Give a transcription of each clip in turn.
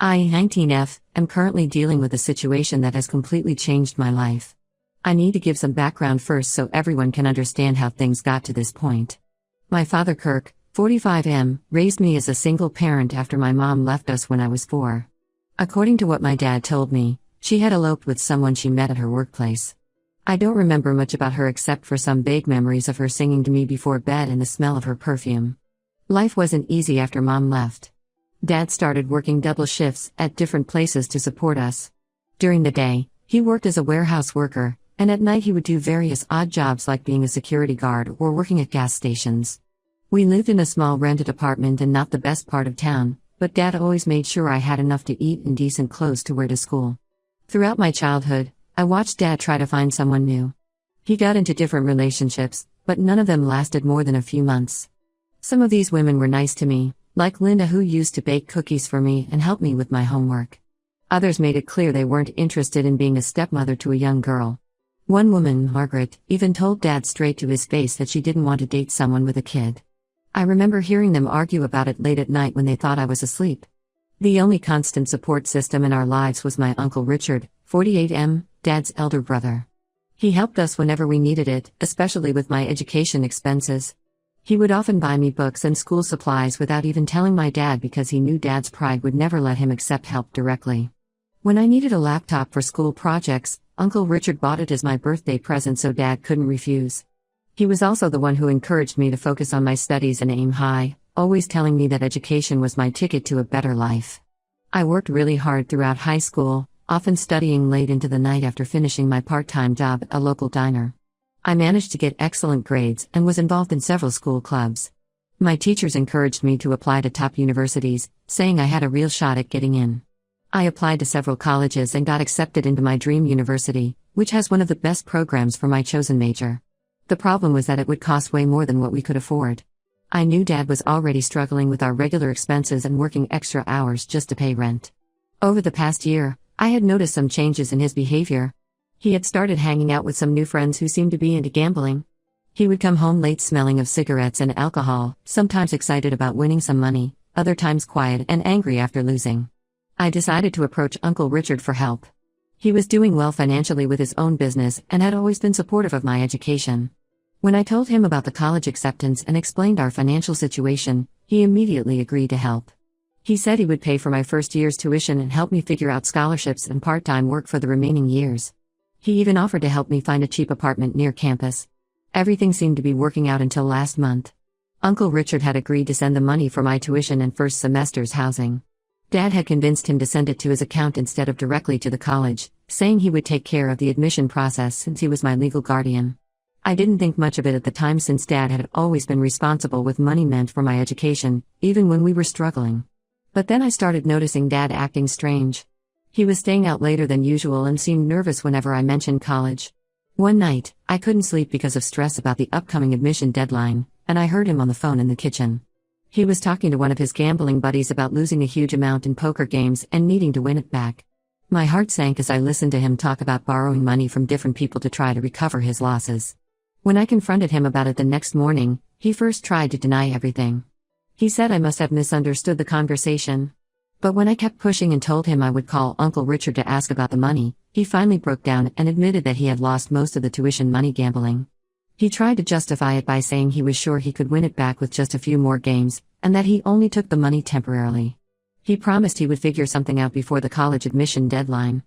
I, 19F, am currently dealing with a situation that has completely changed my life. I need to give some background first so everyone can understand how things got to this point. My father Kirk, 45M, raised me as a single parent after my mom left us when I was 4. According to what my dad told me, she had eloped with someone she met at her workplace. I don't remember much about her except for some vague memories of her singing to me before bed and the smell of her perfume. Life wasn't easy after Mom left. Dad started working double shifts at different places to support us. During the day, he worked as a warehouse worker, and at night he would do various odd jobs like being a security guard or working at gas stations. We lived in a small rented apartment and not the best part of town, but Dad always made sure I had enough to eat and decent clothes to wear to school. Throughout my childhood, I watched Dad try to find someone new. He got into different relationships, but none of them lasted more than a few months. Some of these women were nice to me, like Linda, who used to bake cookies for me and help me with my homework. Others made it clear they weren't interested in being a stepmother to a young girl. One woman, Margaret, even told Dad straight to his face that she didn't want to date someone with a kid. I remember hearing them argue about it late at night when they thought I was asleep. The only constant support system in our lives was my Uncle Richard, 48M, Dad's elder brother. He helped us whenever we needed it, especially with my education expenses. He would often buy me books and school supplies without even telling my dad because he knew Dad's pride would never let him accept help directly. When I needed a laptop for school projects, Uncle Richard bought it as my birthday present so Dad couldn't refuse. He was also the one who encouraged me to focus on my studies and aim high, always telling me that education was my ticket to a better life. I worked really hard throughout high school, often studying late into the night after finishing my part-time job at a local diner. I managed to get excellent grades and was involved in several school clubs. My teachers encouraged me to apply to top universities, saying I had a real shot at getting in. I applied to several colleges and got accepted into my dream university, which has one of the best programs for my chosen major. The problem was that it would cost way more than what we could afford. I knew Dad was already struggling with our regular expenses and working extra hours just to pay rent. Over the past year, I had noticed some changes in his behavior. He had started hanging out with some new friends who seemed to be into gambling. He would come home late smelling of cigarettes and alcohol, sometimes excited about winning some money, other times quiet and angry after losing. I decided to approach Uncle Richard for help. He was doing well financially with his own business and had always been supportive of my education. When I told him about the college acceptance and explained our financial situation, he immediately agreed to help. He said he would pay for my first year's tuition and help me figure out scholarships and part-time work for the remaining years. He even offered to help me find a cheap apartment near campus. Everything seemed to be working out until last month. Uncle Richard had agreed to send the money for my tuition and first semester's housing. Dad had convinced him to send it to his account instead of directly to the college, saying he would take care of the admission process since he was my legal guardian. I didn't think much of it at the time since Dad had always been responsible with money meant for my education, even when we were struggling. But then I started noticing Dad acting strange. He was staying out later than usual and seemed nervous whenever I mentioned college. One night, I couldn't sleep because of stress about the upcoming admission deadline, and I heard him on the phone in the kitchen. He was talking to one of his gambling buddies about losing a huge amount in poker games and needing to win it back. My heart sank as I listened to him talk about borrowing money from different people to try to recover his losses. When I confronted him about it the next morning, he first tried to deny everything. He said I must have misunderstood the conversation. But when I kept pushing and told him I would call Uncle Richard to ask about the money, he finally broke down and admitted that he had lost most of the tuition money gambling. He tried to justify it by saying he was sure he could win it back with just a few more games, and that he only took the money temporarily. He promised he would figure something out before the college admission deadline.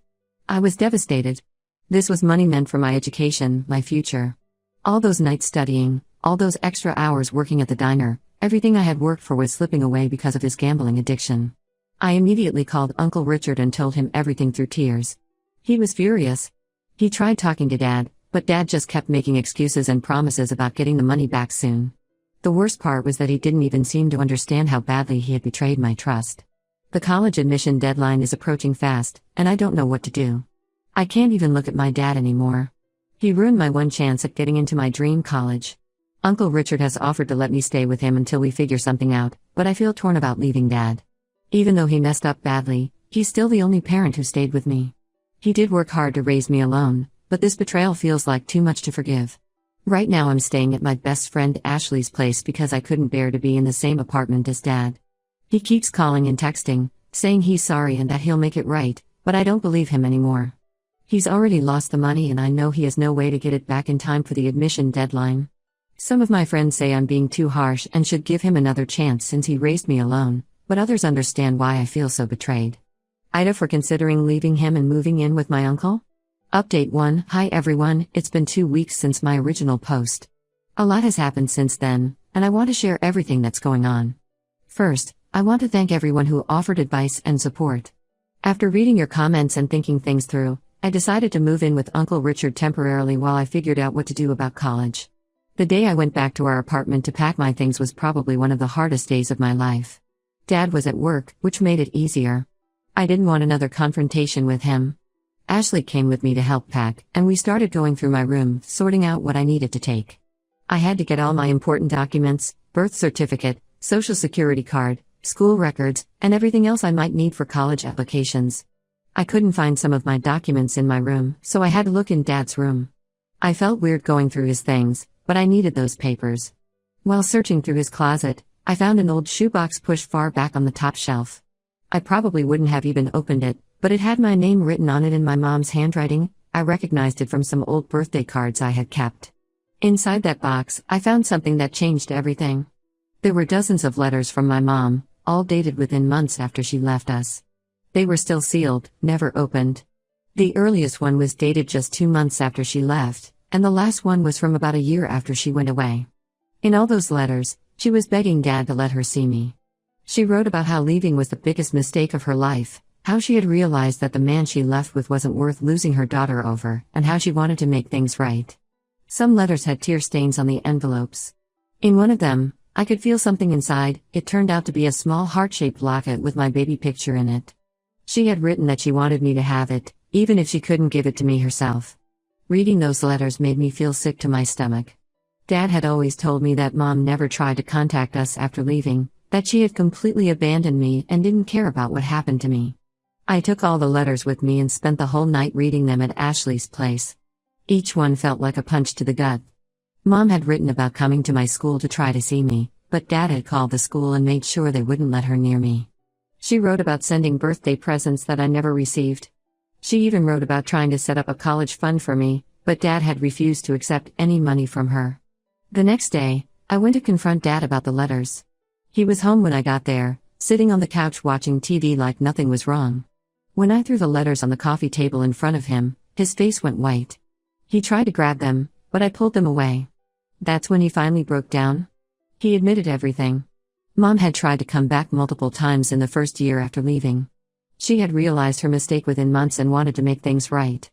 I was devastated. This was money meant for my education, my future. All those nights studying, all those extra hours working at the diner, everything I had worked for was slipping away because of his gambling addiction. I immediately called Uncle Richard and told him everything through tears. He was furious. He tried talking to Dad, but Dad just kept making excuses and promises about getting the money back soon. The worst part was that he didn't even seem to understand how badly he had betrayed my trust. The college admission deadline is approaching fast, and I don't know what to do. I can't even look at my dad anymore. He ruined my one chance at getting into my dream college. Uncle Richard has offered to let me stay with him until we figure something out, but I feel torn about leaving Dad. Even though he messed up badly, he's still the only parent who stayed with me. He did work hard to raise me alone, but this betrayal feels like too much to forgive. Right now I'm staying at my best friend Ashley's place because I couldn't bear to be in the same apartment as Dad. He keeps calling and texting, saying he's sorry and that he'll make it right, but I don't believe him anymore. He's already lost the money and I know he has no way to get it back in time for the admission deadline. Some of my friends say I'm being too harsh and should give him another chance since he raised me alone, but others understand why I feel so betrayed. Ida for considering leaving him and moving in with my uncle? Update 1. Hi everyone, it's been 2 weeks since my original post. A lot has happened since then, and I want to share everything that's going on. First, I want to thank everyone who offered advice and support. After reading your comments and thinking things through, I decided to move in with Uncle Richard temporarily while I figured out what to do about college. The day I went back to our apartment to pack my things was probably one of the hardest days of my life. Dad was at work, which made it easier. I didn't want another confrontation with him. Ashley came with me to help pack, and we started going through my room, sorting out what I needed to take. I had to get all my important documents, birth certificate, social security card, school records, and everything else I might need for college applications. I couldn't find some of my documents in my room, so I had to look in Dad's room. I felt weird going through his things, but I needed those papers. While searching through his closet, I found an old shoebox pushed far back on the top shelf. I probably wouldn't have even opened it, but it had my name written on it in my mom's handwriting. I recognized it from some old birthday cards I had kept. Inside that box, I found something that changed everything. There were dozens of letters from my mom, all dated within months after she left us. They were still sealed, never opened. The earliest one was dated just 2 months after she left, and the last one was from about a year after she went away. In all those letters, she was begging Dad to let her see me. She wrote about how leaving was the biggest mistake of her life, how she had realized that the man she left with wasn't worth losing her daughter over, and how she wanted to make things right. Some letters had tear stains on the envelopes. In one of them, I could feel something inside. It turned out to be a small heart-shaped locket with my baby picture in it. She had written that she wanted me to have it, even if she couldn't give it to me herself. Reading those letters made me feel sick to my stomach. Dad had always told me that Mom never tried to contact us after leaving, that she had completely abandoned me and didn't care about what happened to me. I took all the letters with me and spent the whole night reading them at Ashley's place. Each one felt like a punch to the gut. Mom had written about coming to my school to try to see me, but Dad had called the school and made sure they wouldn't let her near me. She wrote about sending birthday presents that I never received. She even wrote about trying to set up a college fund for me, but Dad had refused to accept any money from her. The next day, I went to confront Dad about the letters. He was home when I got there, sitting on the couch watching TV like nothing was wrong. When I threw the letters on the coffee table in front of him, his face went white. He tried to grab them, but I pulled them away. That's when he finally broke down. He admitted everything. Mom had tried to come back multiple times in the first year after leaving. She had realized her mistake within months and wanted to make things right.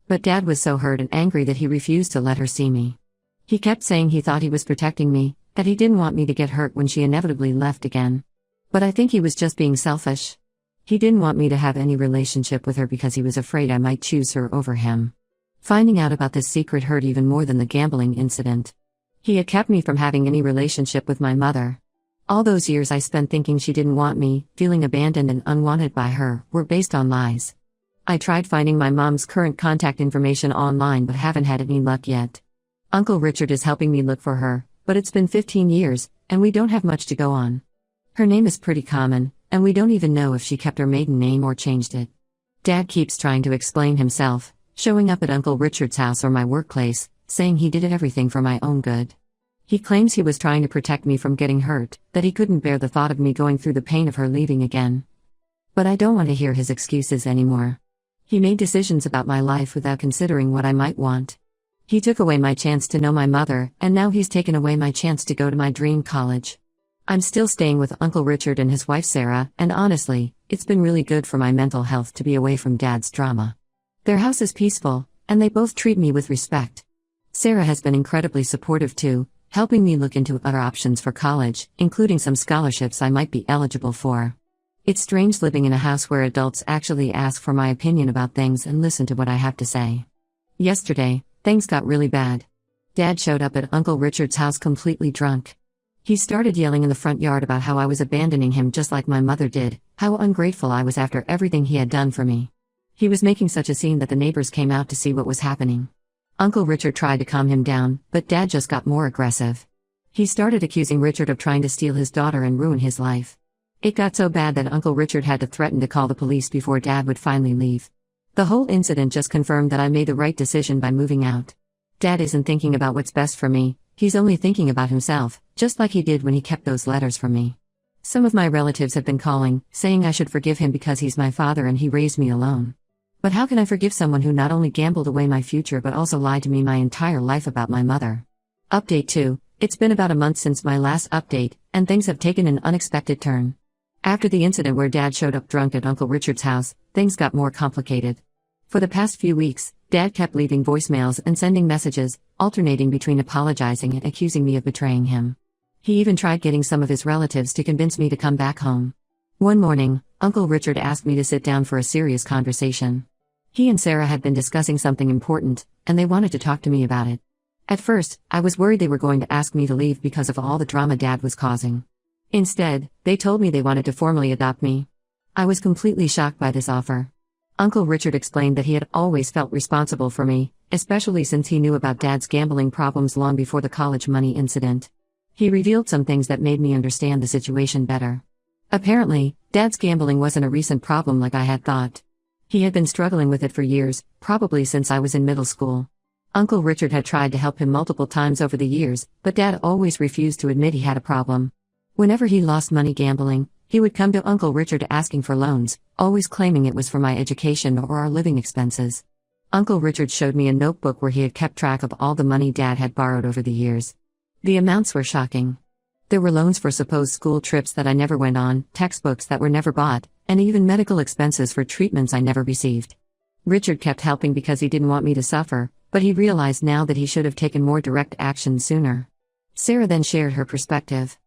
But Dad was so hurt and angry that he refused to let her see me. He kept saying he thought he was protecting me, that he didn't want me to get hurt when she inevitably left again. But I think he was just being selfish. He didn't want me to have any relationship with her because he was afraid I might choose her over him. Finding out about this secret hurt even more than the gambling incident. He had kept me from having any relationship with my mother. All those years I spent thinking she didn't want me, feeling abandoned and unwanted by her, were based on lies. I tried finding my mom's current contact information online but haven't had any luck yet. Uncle Richard is helping me look for her, but it's been 15 years, and we don't have much to go on. Her name is pretty common, and we don't even know if she kept her maiden name or changed it. Dad keeps trying to explain himself, showing up at Uncle Richard's house or my workplace, saying he did everything for my own good. He claims he was trying to protect me from getting hurt, that he couldn't bear the thought of me going through the pain of her leaving again. But I don't want to hear his excuses anymore. He made decisions about my life without considering what I might want. He took away my chance to know my mother, and now he's taken away my chance to go to my dream college. I'm still staying with Uncle Richard and his wife Sarah, and honestly, it's been really good for my mental health to be away from Dad's drama. Their house is peaceful, and they both treat me with respect. Sarah has been incredibly supportive too, helping me look into other options for college, including some scholarships I might be eligible for. It's strange living in a house where adults actually ask for my opinion about things and listen to what I have to say. Yesterday, things got really bad. Dad showed up at Uncle Richard's house completely drunk. He started yelling in the front yard about how I was abandoning him just like my mother did, how ungrateful I was after everything he had done for me. He was making such a scene that the neighbors came out to see what was happening. Uncle Richard tried to calm him down, but Dad just got more aggressive. He started accusing Richard of trying to steal his daughter and ruin his life. It got so bad that Uncle Richard had to threaten to call the police before Dad would finally leave. The whole incident just confirmed that I made the right decision by moving out. Dad isn't thinking about what's best for me, he's only thinking about himself, just like he did when he kept those letters from me. Some of my relatives have been calling, saying I should forgive him because he's my father and he raised me alone. But how can I forgive someone who not only gambled away my future but also lied to me my entire life about my mother? Update 2. It's been about a month since my last update, and things have taken an unexpected turn. After the incident where Dad showed up drunk at Uncle Richard's house, things got more complicated. For the past few weeks, Dad kept leaving voicemails and sending messages, alternating between apologizing and accusing me of betraying him. He even tried getting some of his relatives to convince me to come back home. One morning, Uncle Richard asked me to sit down for a serious conversation. He and Sarah had been discussing something important, and they wanted to talk to me about it. At first, I was worried they were going to ask me to leave because of all the drama Dad was causing. Instead, they told me they wanted to formally adopt me. I was completely shocked by this offer. Uncle Richard explained that he had always felt responsible for me, especially since he knew about Dad's gambling problems long before the college money incident. He revealed some things that made me understand the situation better. Apparently, Dad's gambling wasn't a recent problem like I had thought. He had been struggling with it for years, probably since I was in middle school. Uncle Richard had tried to help him multiple times over the years, but Dad always refused to admit he had a problem. Whenever he lost money gambling, he would come to Uncle Richard asking for loans, always claiming it was for my education or our living expenses. Uncle Richard showed me a notebook where he had kept track of all the money Dad had borrowed over the years. The amounts were shocking. There were loans for supposed school trips that I never went on, textbooks that were never bought, and even medical expenses for treatments I never received. Richard kept helping because he didn't want me to suffer, but he realized now that he should have taken more direct action sooner. Sarah then shared her perspective.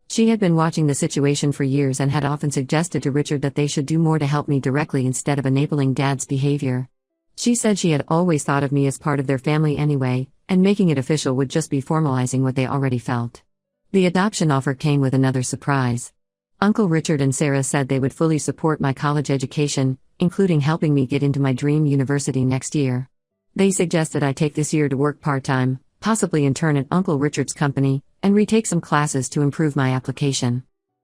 She had been watching the situation for years and had often suggested to Richard that they should do more to help me directly instead of enabling Dad's behavior. She said she had always thought of me as part of their family anyway, and making it official would just be formalizing what they already felt. The adoption offer came with another surprise. Uncle Richard and Sarah said they would fully support my college education, including helping me get into my dream university next year. They suggested I take this year to work part-time, possibly intern at Uncle Richard's company, and retake some classes to improve my application.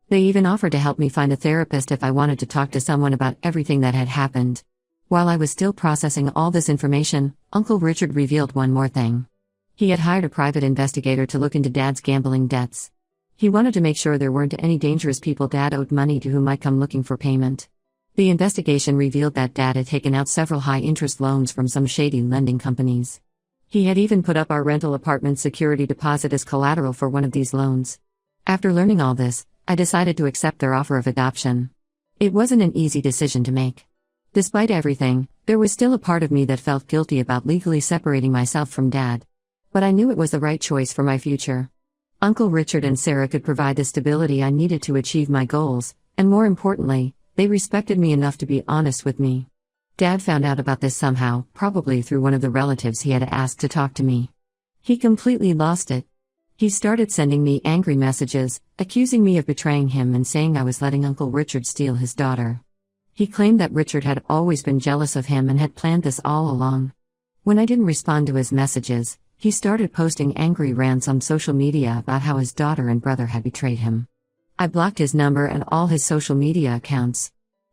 They even offered to help me find a therapist if I wanted to talk to someone about everything that had happened. While I was still processing all this information, Uncle Richard revealed one more thing. He had hired a private investigator to look into Dad's gambling debts. He wanted to make sure there weren't any dangerous people Dad owed money to who might come looking for payment. The investigation revealed that Dad had taken out several high-interest loans from some shady lending companies. He had even put up our rental apartment security deposit as collateral for one of these loans. After learning all this, I decided to accept their offer of adoption. It wasn't an easy decision to make. Despite everything, there was still a part of me that felt guilty about legally separating myself from Dad. But I knew it was the right choice for my future. Uncle Richard and Sarah could provide the stability I needed to achieve my goals, and more importantly, they respected me enough to be honest with me. Dad found out about this somehow, probably through one of the relatives he had asked to talk to me. He completely lost it. He started sending me angry messages, accusing me of betraying him and saying I was letting Uncle Richard steal his daughter. He claimed that Richard had always been jealous of him and had planned this all along. When I didn't respond to his messages, he started posting angry rants on social media about how his daughter and brother had betrayed him. I blocked his number and all his social media accounts.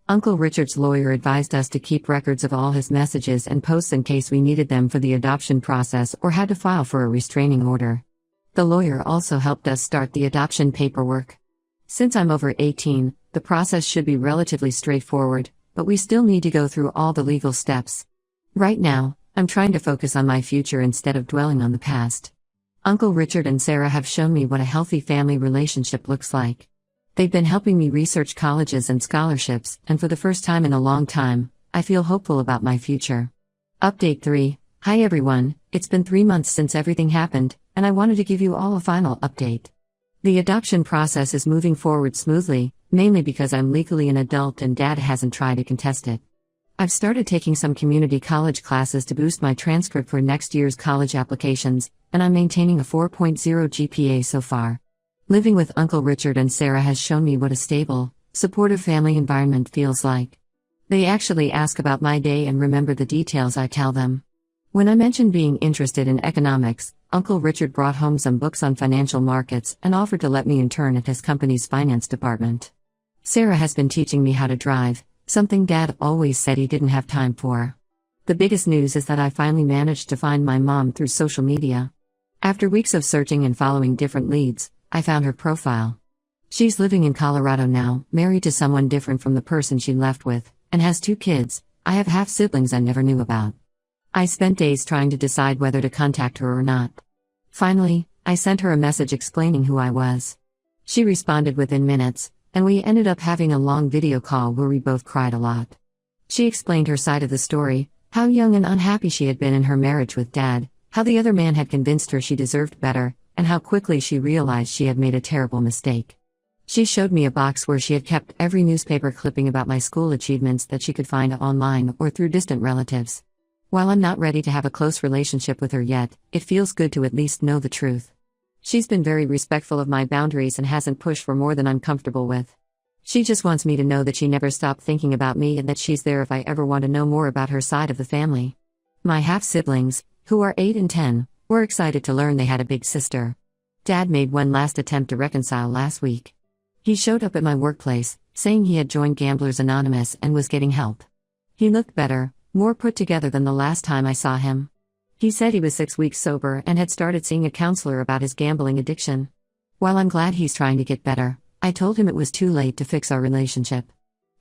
Uncle Richard's lawyer advised us to keep records of all his messages and posts in case we needed them for the adoption process or had to file for a restraining order. The lawyer also helped us start the adoption paperwork. Since I'm over 18, the process should be relatively straightforward, but we still need to go through all the legal steps. Right now, I'm trying to focus on my future instead of dwelling on the past. Uncle Richard and Sarah have shown me what a healthy family relationship looks like. They've been helping me research colleges and scholarships, and for the first time in a long time, I feel hopeful about my future. Update 3. Hi everyone, it's been 3 months since everything happened, and I wanted to give you all a final update. The adoption process is moving forward smoothly, mainly because I'm legally an adult and Dad hasn't tried to contest it. I've started taking some community college classes to boost my transcript for next year's college applications, and I'm maintaining a 4.0 GPA so far. Living with Uncle Richard and Sarah has shown me what a stable, supportive family environment feels like. They actually ask about my day and remember the details I tell them. When I mentioned being interested in economics, Uncle Richard brought home some books on financial markets and offered to let me intern at his company's finance department. Sarah has been teaching me how to drive, something Dad always said he didn't have time for. The biggest news is that I finally managed to find my mom through social media. After weeks of searching and following different leads, I found her profile. She's living in Colorado now, married to someone different from the person she left with, and has 2 kids. I have half-siblings I never knew about. I spent days trying to decide whether to contact her or not. Finally, I sent her a message explaining who I was. She responded within minutes, and we ended up having a long video call where we both cried a lot. She explained her side of the story, how young and unhappy she had been in her marriage with Dad, how the other man had convinced her she deserved better, and how quickly she realized she had made a terrible mistake. She showed me a box where she had kept every newspaper clipping about my school achievements that she could find online or through distant relatives. While I'm not ready to have a close relationship with her yet, it feels good to at least know the truth. She's been very respectful of my boundaries and hasn't pushed for more than I'm comfortable with. She just wants me to know that she never stopped thinking about me and that she's there if I ever want to know more about her side of the family. My half-siblings, who are 8 and 10, were excited to learn they had a big sister. Dad made one last attempt to reconcile last week. He showed up at my workplace, saying he had joined Gamblers Anonymous and was getting help. He looked better, more put together than the last time I saw him. He said he was 6 weeks sober and had started seeing a counselor about his gambling addiction. While I'm glad he's trying to get better, I told him it was too late to fix our relationship.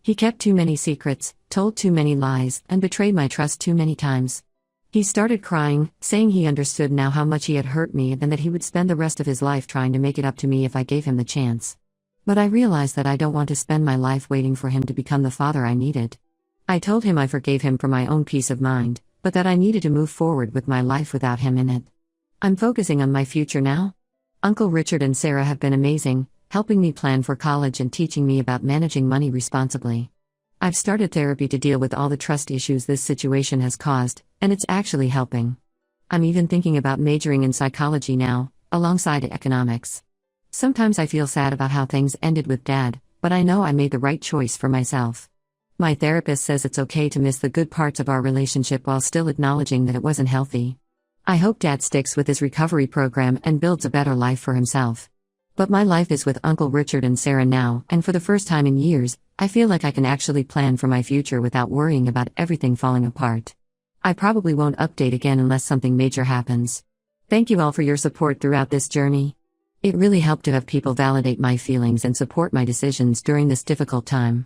He kept too many secrets, told too many lies, and betrayed my trust too many times. He started crying, saying he understood now how much he had hurt me and that he would spend the rest of his life trying to make it up to me if I gave him the chance. But I realized that I don't want to spend my life waiting for him to become the father I needed. I told him I forgave him for my own peace of mind, but that I needed to move forward with my life without him in it. I'm focusing on my future now. Uncle Richard and Sarah have been amazing, helping me plan for college and teaching me about managing money responsibly. I've started therapy to deal with all the trust issues this situation has caused, and it's actually helping. I'm even thinking about majoring in psychology now, alongside economics. Sometimes I feel sad about how things ended with Dad, but I know I made the right choice for myself. My therapist says it's okay to miss the good parts of our relationship while still acknowledging that it wasn't healthy. I hope Dad sticks with his recovery program and builds a better life for himself. But my life is with Uncle Richard and Sarah now, and for the first time in years, I feel like I can actually plan for my future without worrying about everything falling apart. I probably won't update again unless something major happens. Thank you all for your support throughout this journey. It really helped to have people validate my feelings and support my decisions during this difficult time.